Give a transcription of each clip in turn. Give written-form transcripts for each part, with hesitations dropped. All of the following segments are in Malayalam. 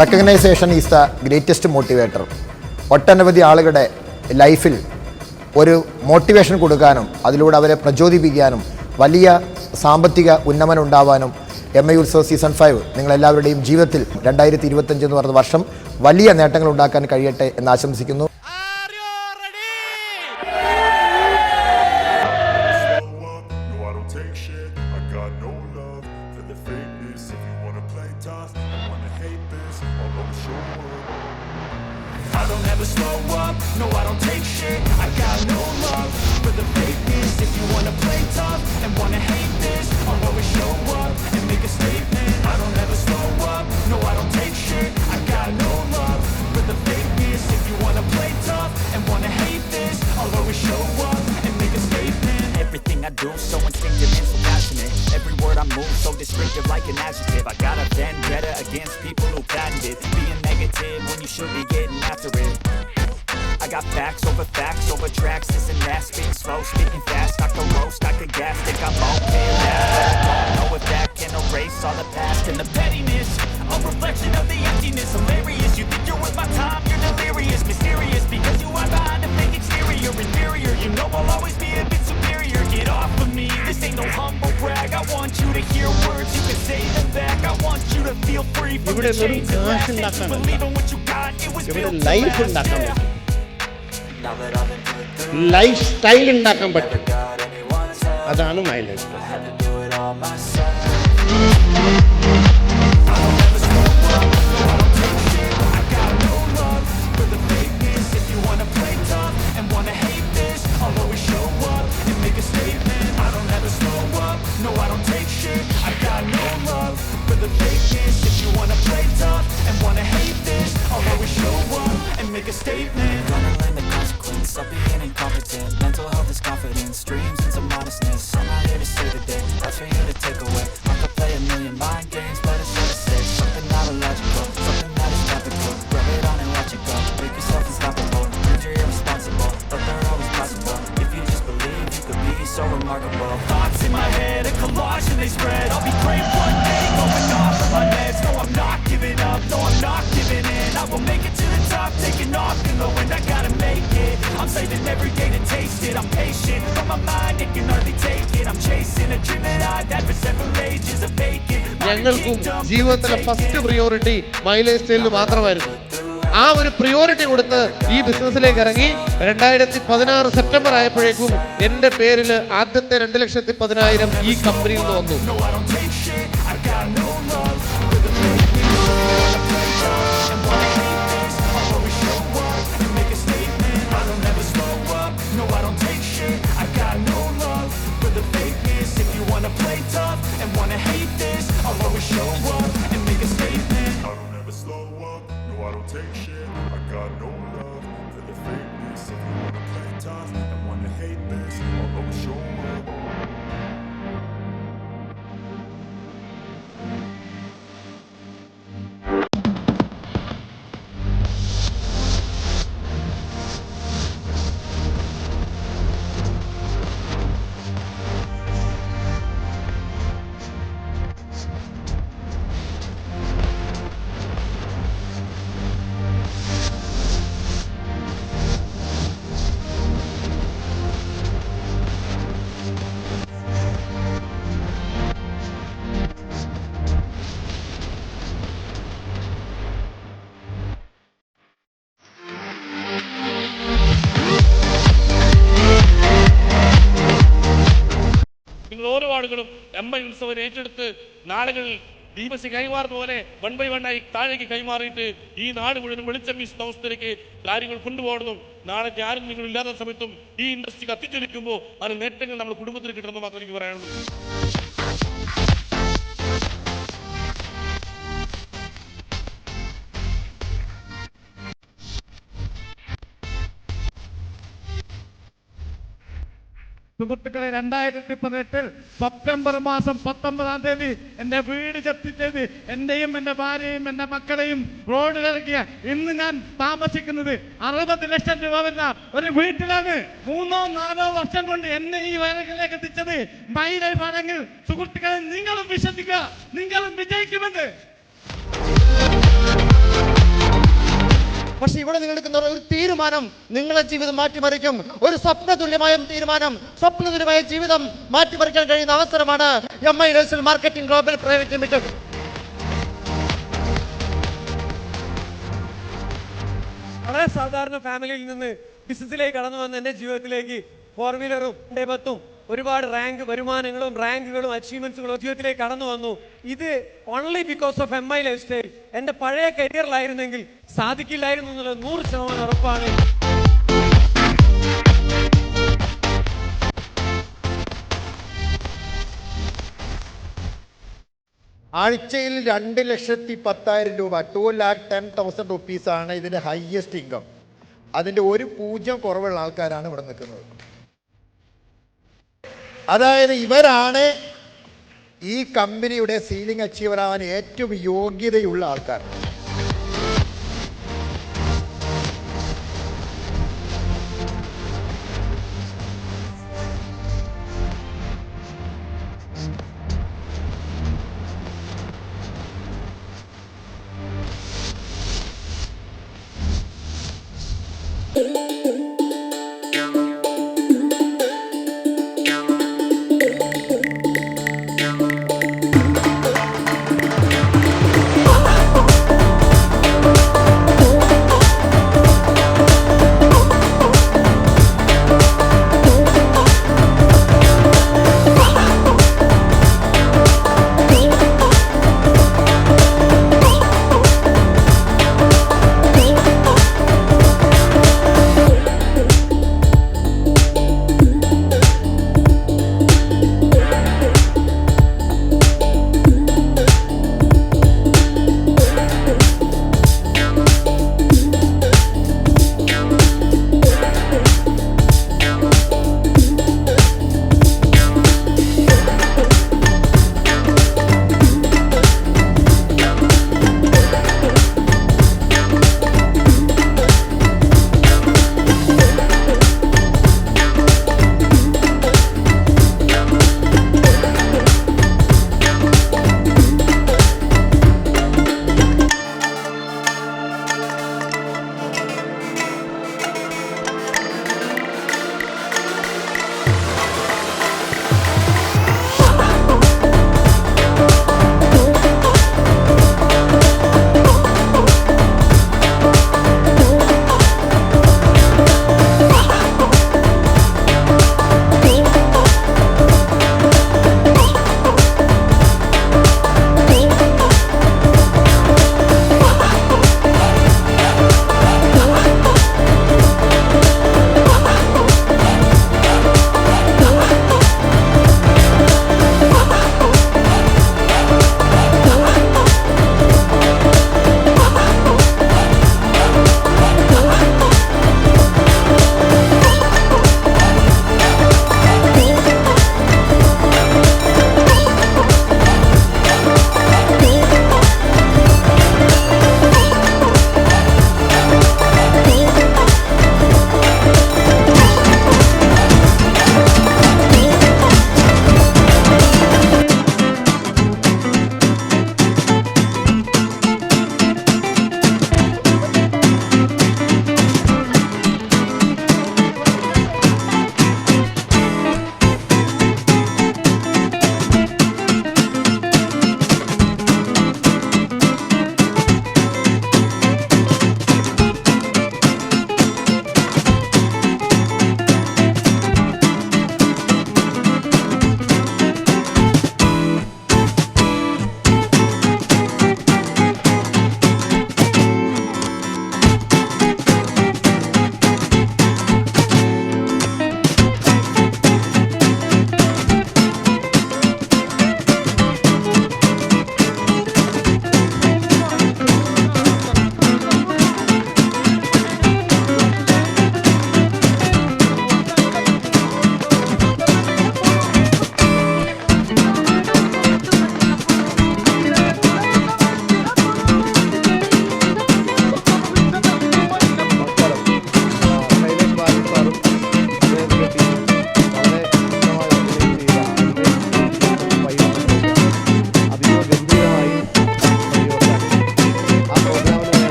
Recognition is the greatest motivator. ഒട്ടനവധി ആളുകളുടെ ലൈഫിൽ ഒരു മോട്ടിവേഷൻ കൊടുക്കാനും അതിലൂടെ അവരെ പ്രചോദിപ്പിക്കാനും വലിയ സാമ്പത്തിക ഉന്നമനം ഉണ്ടാവാനും MI ഉത്സവ് സീസൺ 5 നിങ്ങളെല്ലാവരുടെയും ജീവിതത്തിൽ 2025 എന്ന് പറയുന്ന വർഷം വലിയ നേട്ടങ്ങൾ ഉണ്ടാക്കാൻ കഴിയട്ടെ എന്ന് ആശംസിക്കുന്നു. I don't ever slow up, no I don't take shit. I got no love for the fakeness. If you wanna play tough and wanna hate this, I'll always show up and make a statement. I don't ever slow up, no I don't take shit. I got no love for the fakeness. If you wanna play tough and wanna hate this, I'll always show up and make a statement. Everything I do so instinctive and so passionate. Every word I move so descriptive like an adjective. I got a vendetta against people who patented being negative when you should be getting after it. I got facts over tracks, this and that, speaking slow, speaking fast, I can roast, I can gas, think I'm okay last, but I don't know if that can erase all the past and the pettiness, a reflection of the emptiness, hilarious, you think you're worth my time, you're delirious, mysterious, because you are behind a fake exterior, inferior, you know I'll always be a bit superior, get off of me, this ain't no humble brag, I want you to hear words, you can say them back, I want you to feel free from the chains and last, and you believe in what you got, it was built to last. Life style ഉണ്ടാക്കാൻ പറ്റും, അതാണ് mileage. Of being incompetent, mental health is confidence, dreams and some modestness. I'm not here to save the day, that's for you to take away. I could play a million mind games, but it's sure to say something not illogical, something that is topical. Rub it on and watch it go, make yourself unstoppable. Dreams are irresponsible, but they're always possible. If you just believe, you could be so remarkable. Thoughts in my head, a collage and they spread. I'll be great one day, going off of my meds. No, I'm not giving up, no, I'm not giving in. I will make it to the top, taking off in the wind, I gotta make it. I'm saving every day to taste it. I'm patient, but my mind it can hardly take it. I'm chasing a dream that I've had for several ages of vacant. ഞങ്ങൾക്കും ജീവിതത്തിലെ ഫസ്റ്റ് പ്രിയോറിറ്റി മൈലേജ് സ്റ്റൈലിൽ മാത്രമായിരുന്നു. ആ ഒരു പ്രിയോറിറ്റി കൊടുത്ത് ഈ ബിസിനസ്സിലേക്ക് ഇറങ്ങി 2016 സെപ്റ്റംബർ ആയപ്പോഴേക്കും എൻ്റെ പേരിൽ ആദ്യത്തെ 2,10,000 ഈ കമ്പനിയിൽ നിന്ന് വന്നു. Take shit, I got no love for the fakeness. If you wanna play tough and wanna hate this, I'll always show up. ഓരോ ആളുകളും MI ഉത്സവം ഏറ്റെടുത്ത് നാടുകളിൽ ദീപസി കൈമാറുന്ന പോലെ 1 by 1 ആയി താഴേക്ക് കൈമാറിയിട്ട് ഈ നാട് മുഴുവൻ വെളിച്ചം വീശുന്ന അവസ്ഥയിലേക്ക് കാര്യങ്ങൾ കൊണ്ടുപോകണം. നാളെ ആരും നിങ്ങൾ ഇല്ലാത്ത സമയത്തും ഈ ഇൻഡസ്ട്രി കത്തിച്ചൊലിക്കുമ്പോൾ അതിന് നേട്ടങ്ങൾ നമ്മുടെ കുടുംബത്തിന് കിട്ടണമെന്ന് മാത്രം എനിക്ക് പറയാനുള്ളൂ. സുഹൃത്തുക്കളെ, 2018 സെപ്റ്റംബർ മാസം 19-ാം തീയതി എൻ്റെ വീട് ജപ്തി ചെയ്ത് എൻ്റെയും എൻ്റെ ഭാര്യയും എൻ്റെ മക്കളെയും റോഡിലിറക്കിയ ഇന്ന് ഞാൻ താമസിക്കുന്നത് 60 ലക്ഷം രൂപ വരുന്ന ഒരു വീട്ടിലാണ്. 3-4 വർഷം കൊണ്ട് എന്നെ ഈ വയറിലേക്ക് എത്തിച്ചത് മൈ ലൈഫ് ആണെങ്കിൽ സുഹൃത്തുക്കളെ നിങ്ങളും വിശ്വസിക്കുക, നിങ്ങളും വിജയിക്കുമെന്ന്. പക്ഷെ ഇവിടെ നിങ്ങൾ എടുക്കുന്ന ഒരു തീരുമാനം നിങ്ങളുടെ ജീവിതം മാറ്റിമറിക്കും. ഒരു സ്വപ്നതുല്യമായ തീരുമാനം, സ്വപ്നതുല്യമായ ജീവിതം മാറ്റിമറിക്കാൻ കഴിയുന്ന അവസരമാണ് MI Lifestyle marketing global private limited. വളരെ സാധാരണ ഫാമിലിയിൽ നിന്ന് ബിസിനസ്സിലേക്ക് കടന്നു വന്ന എൻ്റെ ജീവിതത്തിലേക്ക് 4 വീലറും ഡേബത്തും ഒരുപാട് വരുമാനങ്ങളും റാങ്കുകളും അച്ചീവ്മെന്റ്സുകളും ജീവിതത്തിലേക്ക് കടന്നു വന്നു. ഇത് only because of MI Lifestyle. എൻ്റെ പഴയ കരിയറിലായിരുന്നെങ്കിൽ സാധിക്കില്ലായിരുന്നു എന്നുള്ളത് 100% ഉറപ്പാണ്. ആഴ്ചയിൽ 2,10,000 രൂപ, 2,10,000 റുപ്പീസാണ് ഇതിൻ്റെ ഹയസ്റ്റ് ഇൻകം. അതിൻ്റെ ഒരു 0 കുറവുള്ള ആൾക്കാരാണ് ഇവിടെ നിൽക്കുന്നത്. അതായത് ഇവരാണ് ഈ കമ്പനിയുടെ സീലിംഗ് അച്ചീവർ ആവാൻ ഏറ്റവും യോഗ്യതയുള്ള ആൾക്കാർ.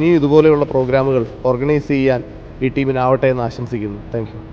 ഇനിയും ഇതുപോലെയുള്ള പ്രോഗ്രാമുകൾ ഓർഗനൈസ് ചെയ്യാൻ ഈ ടീമിനാവട്ടെ എന്ന് ആശംസിക്കുന്നു. Thank you.